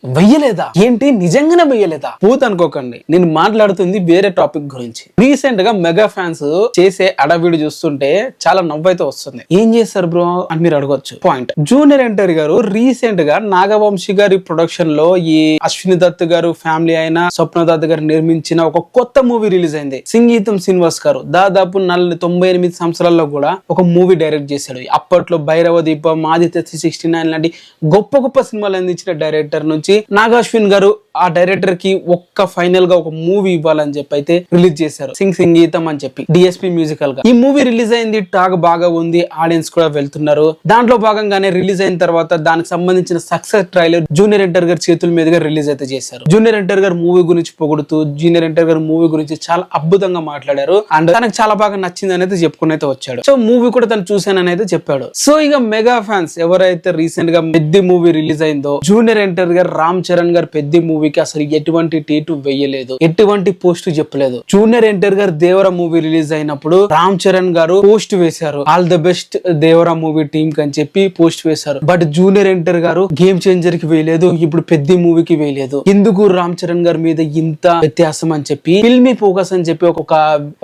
వెయ్యలేదా ఏంటి? నిజంగానే వెయ్యలేదా? పూత అనుకోకండి, నేను మాట్లాడుతుంది వేరే టాపిక్ గురించి. రీసెంట్ గా మెగా ఫ్యాన్స్ చేసే అడవిడి చూస్తుంటే చాలా నవ్వైతే వస్తుంది. ఏం చేస్తారు బ్రో అని మీరు అడగొచ్చు. పాయింట్, జూనియర్ ఎన్టీఆర్ గారు రీసెంట్ గా నాగవంశీ గారి ప్రొడక్షన్ లో ఈ అశ్విని దత్ గారు ఫ్యామిలీ అయిన స్వప్న దత్ గారు నిర్మించిన ఒక కొత్త మూవీ రిలీజ్ అయింది. సంగీతం శ్రీనివాస్ గారు దాదాపు 98 సంవత్సరాల్లో కూడా ఒక మూవీ డైరెక్ట్ చేశాడు. అప్పట్లో భైరవ దీపం, ఆదిత్య 69 లాంటి గొప్ప గొప్ప సినిమాలు అందించిన డైరెక్టర్ నుంచి నాగాశ్విన్ గారు ఆ డైరెక్టర్ కి ఒక్క ఫైనల్ గా ఒక మూవీ ఇవ్వాలని చెప్పి అయితే రిలీజ్ చేశారు, సంగీతం అని చెప్పి డిఎస్పి మ్యూజికల్ గా. ఈ మూవీ రిలీజ్ అయింది, టాక్ బాగా ఉంది, ఆడియన్స్ కూడా వెళ్తున్నారు. దాంట్లో భాగంగానే రిలీజ్ అయిన తర్వాత దానికి సంబంధించిన సక్సెస్ ట్రైలర్ జూనియర్ ఎన్టీఆర్ గారి చేతుల మీదుగా రిలీజ్ అయితే చేశారు. జూనియర్ ఎన్టీఆర్ గారు మూవీ గురించి పొగుడుతూ జూనియర్ ఎన్టీఆర్ గారు మూవీ గురించి చాలా అద్భుతంగా మాట్లాడారు. అండ్ తనకు చాలా బాగా నచ్చింది అనేది చెప్పుకుని అయితే వచ్చాడు. సో మూవీ కూడా తను చూశానని అయితే చెప్పాడు. సో ఇక మెగా ఫ్యాన్స్ ఎవరైతే రీసెంట్ గా పెద్ద మూవీ రిలీజ్ అయిందో, జూనియర్ ఎన్టీఆర్ గారు రామ్ చరణ్ గారు పెద్ద మూవీకి అసలు ఎటువంటి టీటు వేయలేదు, ఎటువంటి పోస్ట్ చెప్పలేదు. జూనియర్ ఎన్టీఆర్ గారు దేవరా మూవీ రిలీజ్ అయినప్పుడు రామ్ చరణ్ గారు పోస్ట్ వేశారు, all the best Devara movie team అని చెప్పి పోస్ట్ వేశారు. బట్ జూనియర్ ఎన్టీఆర్ గారు గేమ్ చేంజర్ కి వేయలేదు, ఇప్పుడు పెద్ద మూవీకి వేయలేదు. ఎందుకు రామ్ చరణ్ గారి మీద ఇంత వ్యత్యాసం అని చెప్పి ఫిల్మీ ఫోకస్ అని చెప్పి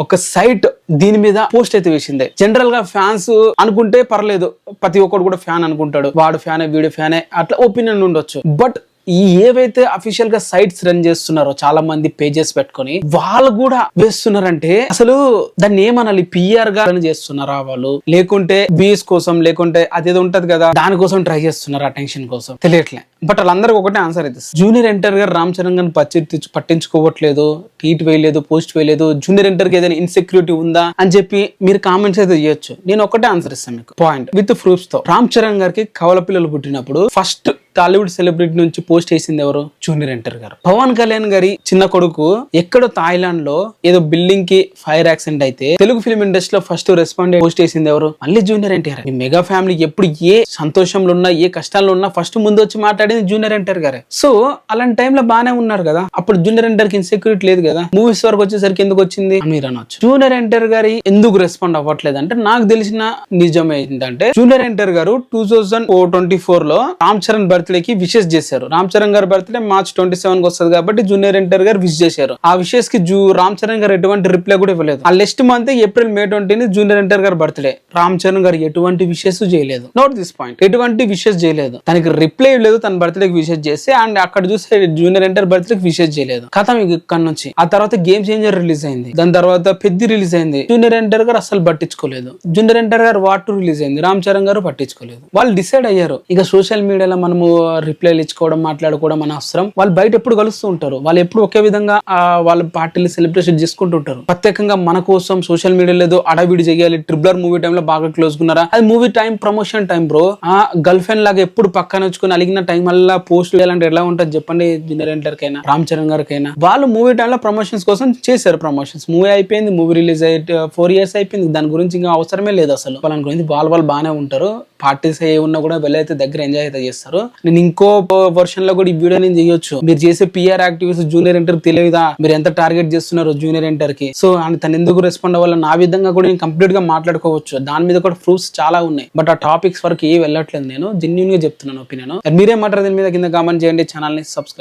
ఒక సైట్ దీని మీద పోస్ట్ అయితే వేసింది. జనరల్ గా ఫ్యాన్స్ అనుకుంటే పర్లేదు, ప్రతి ఒక్కడు కూడా ఫ్యాన్ అనుకుంటాడు, వాడు ఫ్యానే వీడు ఫ్యానే అట్లా ఒపీనియన్ ఉండొచ్చు. బట్ ఈ ఏవైతే అఫీషియల్ గా సైట్స్ రన్ చేస్తున్నారో చాలా మంది పేజెస్ పెట్టుకొని వాళ్ళు కూడా వేస్తున్నారంటే అసలు దాన్ని ఏమనాలి, పిఆర్ గా రన్ చేస్తున్నారా వాళ్ళు, లేకుంటే బీఎస్ కోసం, లేకుంటే అదేదో ఉంటది కదా దానికోసం ట్రై చేస్తున్నారు, అటెన్షన్ కోసం తెలియట్లే. బట్ వాళ్ళందరికీ ఒకటే ఆన్సర్ అయితే, జూనియర్ ఎన్టీఆర్ గారు రామ్ చరణ్ గారిని పట్టించుకోవట్లేదు, ట్వీట్ వేయలేదు, పోస్ట్ వేయలేదు, జూనియర్ ఎన్టీఆర్ కి ఏదైనా ఇన్సెక్యూరిటీ ఉందా అని చెప్పి మీరు కామెంట్స్ అయితే చేయొచ్చు. నేను ఒకటే ఆన్సర్ ఇస్తాను మీకు, పాయింట్ విత్ ప్రూఫ్స్ తో. రామ్ చరణ్ గారికి కవల పిల్లలు పుట్టినప్పుడు ఫస్ట్ టాలీవుడ్ సెలబ్రిటీ నుంచి పోస్ట్ చేసింది ఎవరు? జూనియర్ ఎన్టీఆర్ గారు. పవన్ కళ్యాణ్ గారి చిన్న కొడుకు ఎక్కడో థాయిలాండ్ లో ఏదో బిల్డింగ్ కి ఫైర్ యాక్సిడెంట్ అయితే తెలుగు ఫిల్మ్ ఇండస్ట్రీలో ఫస్ట్ రెస్పాండ్ పోస్ట్ చేసింది ఎవరు? మళ్ళీ జూనియర్ ఎన్టీఆర్. ఈ మెగా ఫ్యామిలీ ఎప్పుడు ఏ సంతోషంలో ఉన్నా, ఏ కష్టాల్లో ఉన్నా ఫస్ట్ ముందు వచ్చి మాట్లాడేది జూనియర్ ఎన్టీఆర్ గారే. సో అలాంటి టైంలో బానే ఉన్నారు కదా, అప్పుడు జూనియర్ ఎన్టీఆర్ కి ఇన్సెక్యూరిటీ లేదు కదా, మూవీస్ వరకు వచ్చేసరికి ఎందుకు వచ్చింది అని మీరు అనొచ్చు. జూనియర్ ఎన్టీఆర్ గారి ఎందుకు రెస్పాండ్ అవ్వట్లేదు అంటే, నాకు తెలిసిన నిజం ఏంటంటే జూనియర్ ఎన్టీఆర్ గారు 2024 లో రామ్ చరణ్ బర్త్డే కి విషెస్ చేశారు. రామ్ చరణ్ గారి బర్త్డే మార్చ్ 27 కి వస్తుంది కాబట్టి జూనియర్ ఎన్టీఆర్ గారు విష్ చేశారు. ఆ విషెస్ కి రామ్ చరణ్ గారు ఎటువంటి రిప్లై కూడా ఇవ్వలేదు. ఆ next month April May 20 junior NTR గారు బర్త్డే, రామ్ చరణ్ గారు ఎటువంటి విషెస్ చేయలేదు. నోట్ దిస్ పాయింట్, ఎటువంటి విషెస్ చేయలేదు, తనకి రిప్లై ఇవ్వలేదు, తన బర్త్డే కి విషెస్ చేసి, అండ్ అక్కడ చూస్తే జూనియర్ ఎన్టీఆర్ బర్త్డే కి విషెస్ చేయలేదు. కథ ఇక్కడ నుంచి. ఆ తర్వాత గేమ్ చేంజర్ రిలీజ్ అయింది, దాని తర్వాత పెద్ద రిలీజ్ అయింది, జూనియర్ ఎన్టీఆర్ గారు అసలు పట్టించుకోలేదు. జూనియర్ ఎన్టీఆర్ గారు వార్ 2 రిలీజ్ అయింది, రామ్ చరణ్ గారు పట్టించుకోలేదు. వాళ్ళు డిసైడ్ అయ్యారు, ఇక సోషల్ మీడియాలో మనము రిప్లైలు ఇచ్చుకోవడం, మాట్లాడుకోవడం మన అవసరం. వాళ్ళు బయట ఎప్పుడు కలుస్తూ ఉంటారు, వాళ్ళు ఎప్పుడు ఒకే విధంగా వాళ్ళ పార్టీలు సెలబ్రేషన్ చేసుకుంటూ ఉంటారు. ప్రత్యేకంగా మన కోసం సోషల్ మీడియాలో ఏదో అడవిడి చేయాలి, ట్రిపులర్ మూవీ టైంలో బాగా క్లోజ్ ఉన్నారా, అది movie time promotion time bro. ఆ గర్ల్ ఫ్రెండ్ లాగా ఎప్పుడు పక్కన వచ్చుకుని అలిగిన టైం వల్ల పోస్ట్ చేయాలంటే ఎలా ఉంటుంది చెప్పండి? జూనియర్ ఎన్టీఆర్ కైనా రామ్ చరణ్ గారికైనా వాళ్ళు మూవీ టైంలో ప్రమోషన్స్ కోసం చేశారు. ప్రమోషన్స్ మూవీ అయిపోయింది, మూవీ రిలీజ్ అయ్యి 4 years అయిపోయింది, దాని గురించి ఇంకా అవసరమే లేదు అసలు. వాళ్ళని గురించి వాళ్ళు బాగానే ఉంటారు, పార్టీస్ ఏ ఉన్నా కూడా వెళ్ళైతే దగ్గర ఎంజాయ్ అయితే చేస్తారు. నేను ఇంకో వర్షన్ లో కూడా ఈ వీడియో నేను చేయొచ్చు, మీరు చేసే పిఆర్ యాక్టివిటీస్ జూనియర్ ఎన్టీఆర్ తెలియదా, మీరు ఎంత టార్గెట్ చేస్తున్నారు జూనియర్ ఎన్టీఆర్ కి. సో తను ఎందుకు రెస్పాండ్ అవ్వాలి, నా విధంగా కూడా నేను కంప్లీట్ గా మాట్లాడుకోవచ్చు, దాని మీద కూడా ప్రూఫ్స్ చాలా ఉన్నాయి. బట్ ఆ టాపిక్స్ వరకు ఏ వెళ్ళట్లేదు, నేను జెన్యూన్ గా చెప్తున్నాను ఒపీనియన్. మీరేమంటారు దీని మీద కింద కామెంట్ చేయండి, ఛానల్ ని సబ్స్క్రైబ్